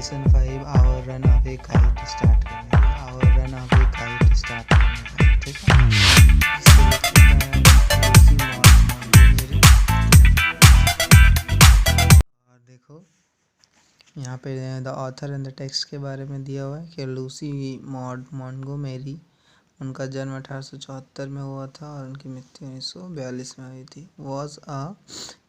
Lesson 5 our run away kite start करने का, our run away kite start करने का, ठीक है। इसको लिख चुका है लूसी मॉन्टगोमेरी। और देखो यहाँ पे the author and the text के बारे में दिया हुआ है कि लूसी मॉन्टगोमेरी, उनका जन्म 1874 में हुआ था और उनकी मृत्यु 1942 में हुई थी। Was a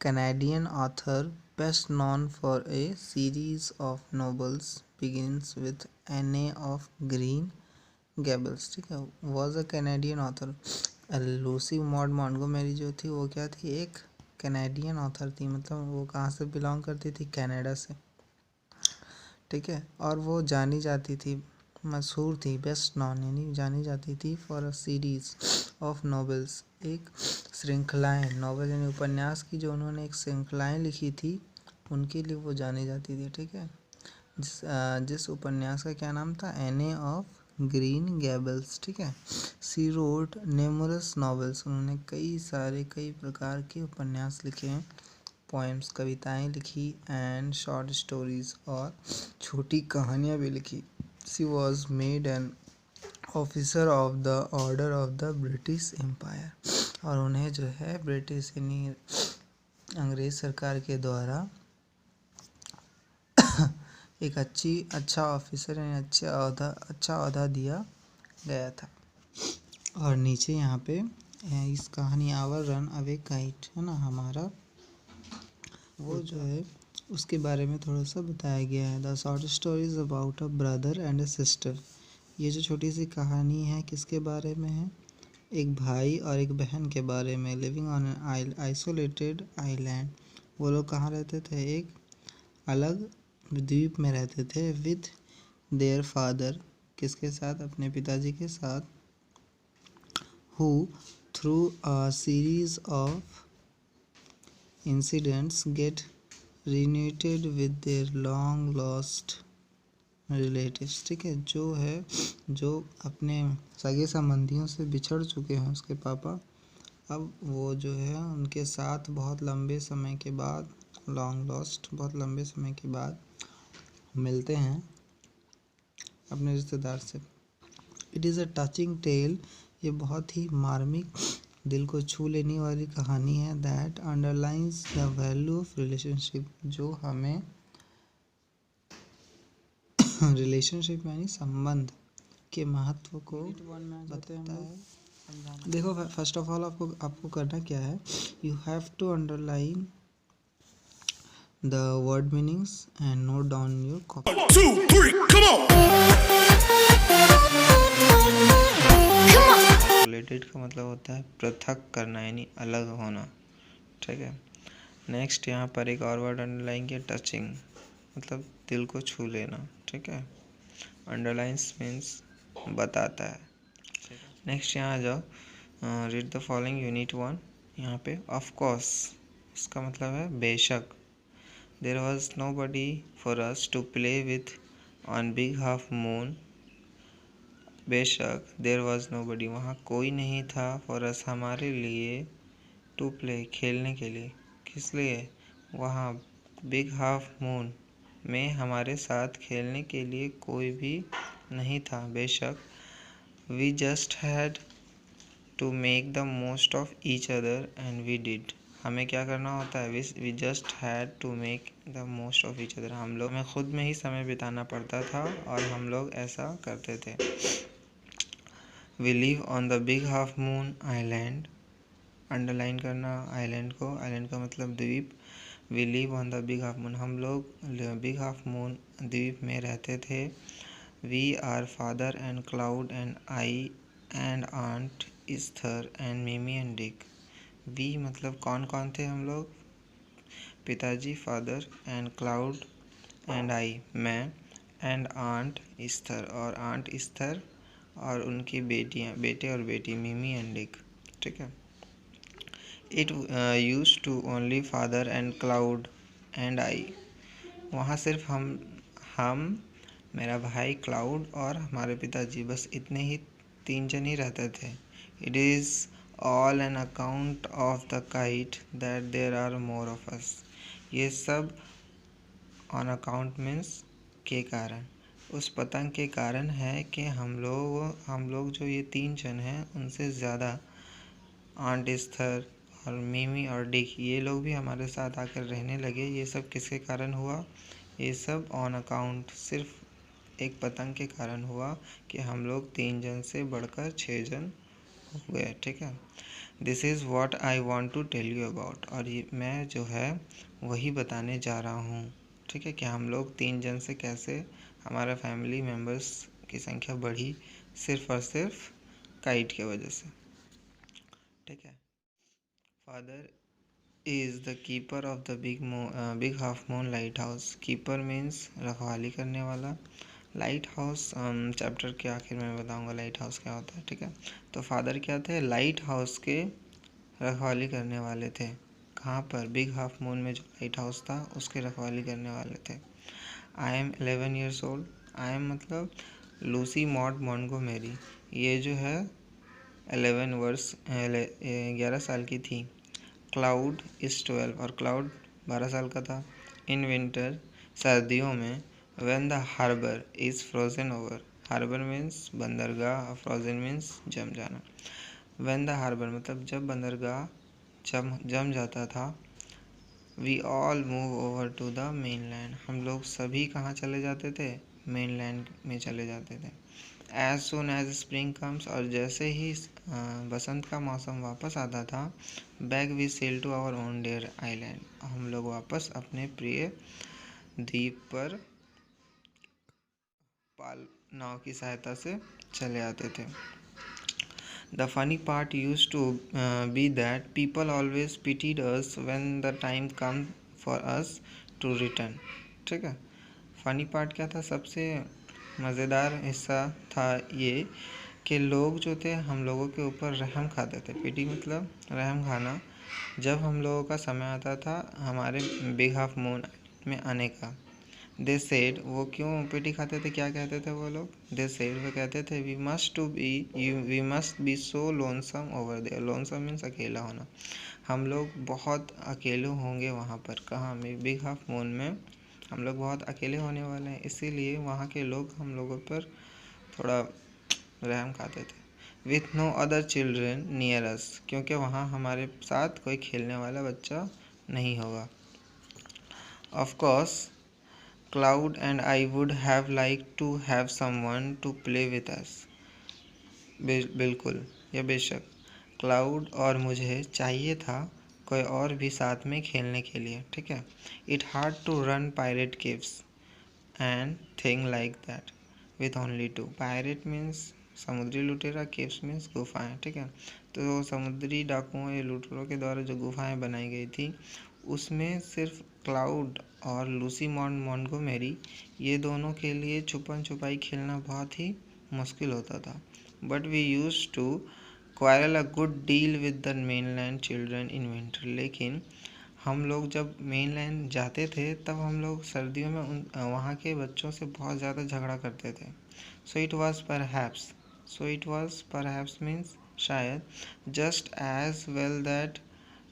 Canadian author best non for a series of novels begins with an of green gables, ठीक है। Was a Canadian author, Lucy mod Montgomery जो थी वो क्या थी, एक कैनेडियन ऑथर थी, मतलब वो कहाँ से बिलोंग करती थी, कनाडा से, ठीक है। और वो जानी जाती थी, मशहूर थी, बेस्ट नॉन यानी जानी जाती थी for a series of novels, एक श्रृंखलाएँ, नॉवेल यानी उपन्यास की जो उन्होंने एक श्रृंखलाएँ लिखी थी उनके लिए वो जानी जाती थी, ठीक है। जिस उपन्यास का क्या नाम था, एने ऑफ ग्रीन गैबल्स, ठीक है। सी रोट न्यूमरस नॉवेल्स, उन्होंने कई प्रकार के उपन्यास लिखे हैं, पोएम्स कविताएं लिखी, एंड शॉर्ट स्टोरीज और छोटी कहानियाँ भी लिखी। She was made an officer of the order of the British empire, और उन्हें जो है ब्रिटिश यानी अंग्रेज सरकार के द्वारा एक अच्छा ऑफिसर यानी अच्छा ओहदा दिया गया था। और नीचे यहाँ पे इस कहानी आवर रन अवे काइट है ना, हमारा वो जो है उसके बारे में थोड़ा सा बताया गया है। The short stories about a brother and a sister, ये जो छोटी सी कहानी है किसके बारे में है, एक भाई और एक बहन के बारे में। Living on an isolated island, वो लोग कहाँ रहते थे, एक अलग द्वीप में रहते थे। विद देयर फादर, किसके साथ, अपने पिताजी के साथ। Who through a series of incidents get reunited with their long lost relatives, ठीक है। जो अपने सगे संबंधियों से बिछड़ चुके हैं उसके पापा, अब वो जो है उनके साथ बहुत लंबे समय के बाद, लॉन्ग लॉस्ट, बहुत लंबे समय के बाद मिलते हैं अपने रिश्तेदार से। It is a touching tale, ये बहुत ही मार्मिक, दिल को छू लेने वाली कहानी है। That underlines the value of relationship, जो हमें रिलेशनशिप यानी संबंध के महत्व को बताता है। देखो फर्स्ट ऑफ ऑल आपको करना क्या है, you have to underline the word meanings and note down your copy. 1 2 3 come on। Isolated का मतलब होता है पृथक करना यानी अलग होना, ठीक है। नेक्स्ट यहाँ पर एक और वर्ड अंडरलाइन किया, टचिंग, मतलब दिल को छू लेना, ठीक है। अंडरलाइंस मीन्स बताता है। नेक्स्ट यहाँ आ जाओ, रीड द फॉलोइंग यूनिट 1, यहाँ पे ऑफ कोर्स, इसका मतलब है बेशक। There was nobody for us to play with on big half Moon, बेशक देयर वाज नोबडी, वहाँ कोई नहीं था, फॉर अस हमारे लिए, टू प्ले खेलने के लिए, किस लिए, वहाँ बिग हाफ मून में हमारे साथ खेलने के लिए कोई भी नहीं था, बेशक। We just had to make the most of each other and we did, हमें क्या करना होता है, we just had to make the most of each other, हमें खुद में ही समय बिताना पड़ता था और हम लोग ऐसा करते थे। We live on the big half moon island, underline करना आइलैंड को, आइलैंड का मतलब द्वीप। We live on the big half moon, हम लोग बिग हाफ मून द्वीप में रहते थे। We are father and Claude and I and aunt Esther and Mimi and Dick. We मतलब कौन कौन थे हम लोग, पिताजी father, and Claude and I मैं, एंड आंट इस्थर और आंट इस्थर और उनकी बेटे और बेटी मिमी एंड डिक, ठीक है। It used to only father and Claude and I, वहाँ सिर्फ हम मेरा भाई क्लाउड और हमारे पिताजी, बस इतने ही 3 जन ही रहते थे। It is all an account of the kite that there are more of us, ये सब ऑन अकाउंट मीन्स के कारण, उस पतंग के कारण है कि हम लोग जो ये 3 जन हैं उनसे ज़्यादा आंट एस्थर और मिमी और डिक ये लोग भी हमारे साथ आकर रहने लगे। ये सब किसके कारण हुआ? ये सब ऑन अकाउंट सिर्फ एक पतंग के कारण हुआ कि हम लोग 3 जन से बढ़कर 6 जन हो गए। ठीक है, this is what I want to tell you about. और ये मैं जो है वही बताने जा रहा हूँ। ठीक है, कि हम लोग 3 जन से कैसे हमारा फैमिली मेम्बर्स की संख्या बढ़ी सिर्फ और सिर्फ काइट के वजह से। ठीक है, father is the keeper of the big half moon light house. Keeper means रखवाली करने वाला। लाइट हाउस चैप्टर के आखिर में बताऊंगा लाइट हाउस क्या होता है। ठीक है, तो फादर क्या थे? लाइट हाउस के रखवाली करने वाले थे। कहाँ पर? बिग हाफ मून में जो लाइट हाउस था उसके रखवाली करने वाले थे। I am 11 years old. I am मतलब लूसी मॉड मॉन्टगोमेरी, ये जो है 11 साल की थी। क्लाउड इज़ 12 और क्लाउड 12 साल का था। इन विंटर सर्दियों में when the harbour is frozen over. Harbour means बंदरगाह, फ्रोजन मीन्स जम जाना। व्हेन द हार्बर मतलब जब बंदरगाह जम जाता था। We all move over to the mainland, हम लोग सभी कहाँ चले जाते थे? मेनलैंड में चले जाते थे। As soon as spring comes और जैसे ही बसंत का मौसम वापस आता था, back we sail to our own dear island, हम लोग वापस अपने प्रिय द्वीप पर पाल नाव की सहायता से चले आते थे। The funny part used to be that people always pitied us when the time come for us to return. ठीक है, फनी पार्ट क्या था? सबसे मज़ेदार हिस्सा था ये कि लोग जो थे हम लोगों के ऊपर रहम खाते थे। पिटी मतलब रहम खाना। जब हम लोगों का समय आता था हमारे बिग हाफ मून में आने का। दे सेड, वो क्यों पिटी खाते थे? क्या कहते थे वो लोग? दे सेड, वो कहते थे we must be so lonesome over there. Lonesome means अकेला होना। हम लोग बहुत अकेले होंगे वहाँ पर। कहाँ में? बिग हाफ मून में हम लोग बहुत अकेले होने वाले हैं, इसीलिए वहाँ के लोग हम लोगों पर थोड़ा रहम खाते थे। With no other children near us, क्योंकि वहाँ हमारे साथ कोई खेलने वाला बच्चा नहीं होगा। Of course Cloud and I would have liked to have someone to play with us. बिल्कुल या बेशक, क्लाउड और मुझे चाहिए था कोई और भी साथ में खेलने के लिए। ठीक है, it hard to run pirate caves and thing like that with only 2। Pirate means समुद्री लुटेरा, केव्स मीन्स गुफाएं। ठीक है, तो समुद्री डाकुओं या लुटेरों के द्वारा जो गुफाएं बनाई गई थी उसमें सिर्फ क्लाउड और लूसी मॉन्टगोमेरी ये दोनों के लिए छुपन छुपाई खेलना बहुत ही मुश्किल होता था। But we use to quarrel a good deal with the mainland children in winter. लेकिन हम लोग जब मेनलैंड जाते थे तब हम लोग सर्दियों में वहाँ के बच्चों से बहुत ज़्यादा झगड़ा करते थे। So it was perhaps means शायद, just as well that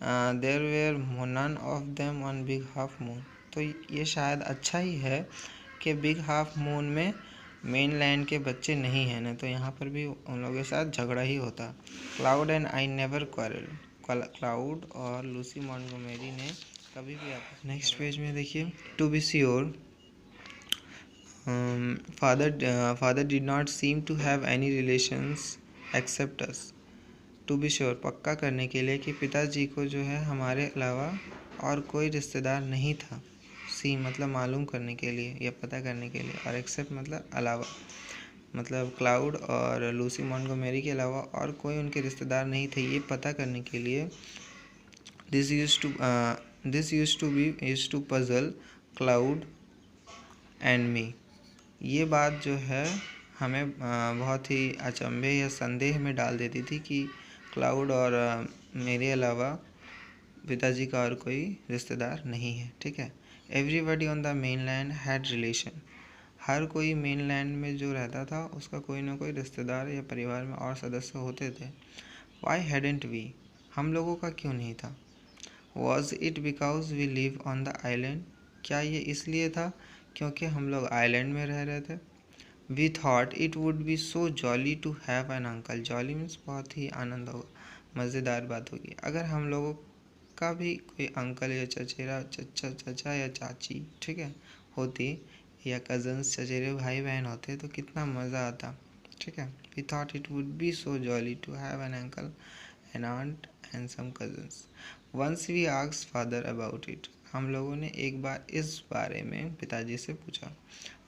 there were none of them on big half moon. तो ये शायद अच्छा ही है कि बिग हाफ मून में मेनलैंड के बच्चे नहीं हैं, ना तो यहाँ पर भी उन लोगों के साथ झगड़ा ही होता। Claude and I never quarrel. Claude और लूसी मॉन्टगोमेरी ने कभी भी आपस। नेक्स्ट पेज में देखिए, to be sure father did not seem to have any relations except us. To be sure, पक्का करने के लिए कि पिताजी को जो है हमारे अलावा और कोई रिश्तेदार नहीं था। सी मतलब मालूम करने के लिए या पता करने के लिए, और एक्सेप्ट मतलब अलावा, मतलब क्लाउड और लूसी मॉन्टगोमेरी के अलावा और कोई उनके रिश्तेदार नहीं थे, ये पता करने के लिए this use to puzzle Claude and me. ये बात जो है हमें बहुत ही अचंभे या संदेह में डाल देती थी कि क्लाउड और मेरे अलावा पिताजी का और कोई रिश्तेदार नहीं है। ठीक है, everybody on the mainland had relation. हर कोई मेनलैंड में जो रहता था उसका कोई ना कोई रिश्तेदार या परिवार में और सदस्य होते थे। वाई हैडेंट वी, हम लोगों का क्यों नहीं था? Was it because we live on the island, क्या ये इसलिए था क्योंकि हम लोग आइलैंड में रह रहे थे। We thought it would be so jolly to have an uncle. Jolly means बहुत ही आनंद होगा, मज़ेदार बात होगी अगर हम लोगों का भी कोई अंकल या चचेरा चाचा या चाची, ठीक है, होती, या कज़न्स, चचेरे भाई बहन होते तो कितना मज़ा आता, ठीक है। We thought it would be so jolly to have an uncle an aunt and some cousins. Once we asked father about it. हम लोगों ने एक बार इस बारे में पिताजी से पूछा।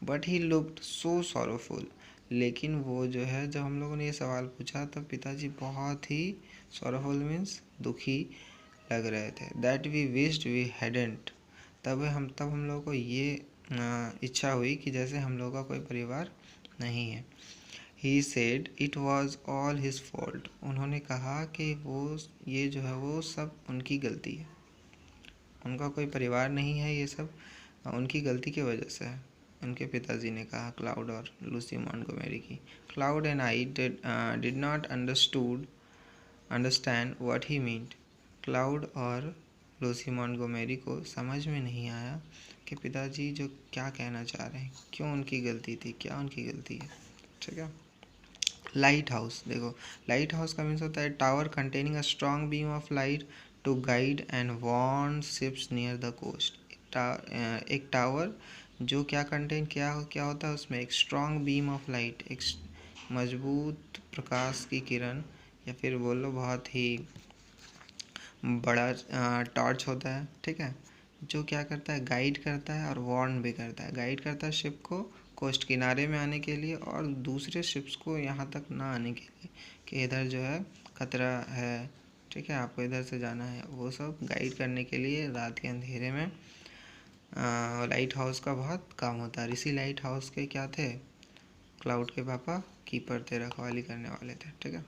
But he looked so sorrowful. लेकिन वो जो है, जब हम लोगों ने ये सवाल पूछा तब पिताजी बहुत ही सॉरोफुल मीन्स दुखी लग रहे थे। That we wished we hadn't. तब हम लोगों को ये इच्छा हुई कि जैसे हम लोगों का कोई परिवार नहीं है। He said it was all his fault. उन्होंने कहा कि वो ये जो है वो सब उनकी गलती है, उनका कोई परिवार नहीं है, ये सब उनकी गलती की वजह से है। उनके पिताजी ने कहा क्लाउड और लूसी मॉन्टगोमेरी की। Cloud and I did not understand what he meant. Cloud और लूसी मॉन्टगोमेरी को समझ में नहीं आया कि पिताजी जो क्या कहना चाह रहे हैं, क्यों उनकी गलती थी, क्या उनकी गलती है, ठीक है। लाइट हाउस, देखो लाइट हाउस का मीन्स होता है tower containing a strong beam of light to guide and warn ships near the coast. एक टावर जो क्या कंटेन क्या होता है, उसमें एक स्ट्रॉन्ग बीम ऑफ लाइट, एक मजबूत प्रकाश की किरण, या फिर बोलो बहुत ही बड़ा टॉर्च होता है, ठीक है, जो क्या करता है, गाइड करता है और वार्न भी करता है। गाइड करता है शिप को कोस्ट किनारे में आने के लिए और दूसरे शिप्स को यहाँ तक ना आने के लिए, कि इधर जो है खतरा है, ठीक है, आपको इधर से जाना है, वो सब गाइड करने के लिए रात के अंधेरे में लाइट हाउस का बहुत काम होता है। इसी लाइट हाउस के क्या थे, क्लाउड के पापा कीपर थे, रखवाली करने वाले थे, ठीक है।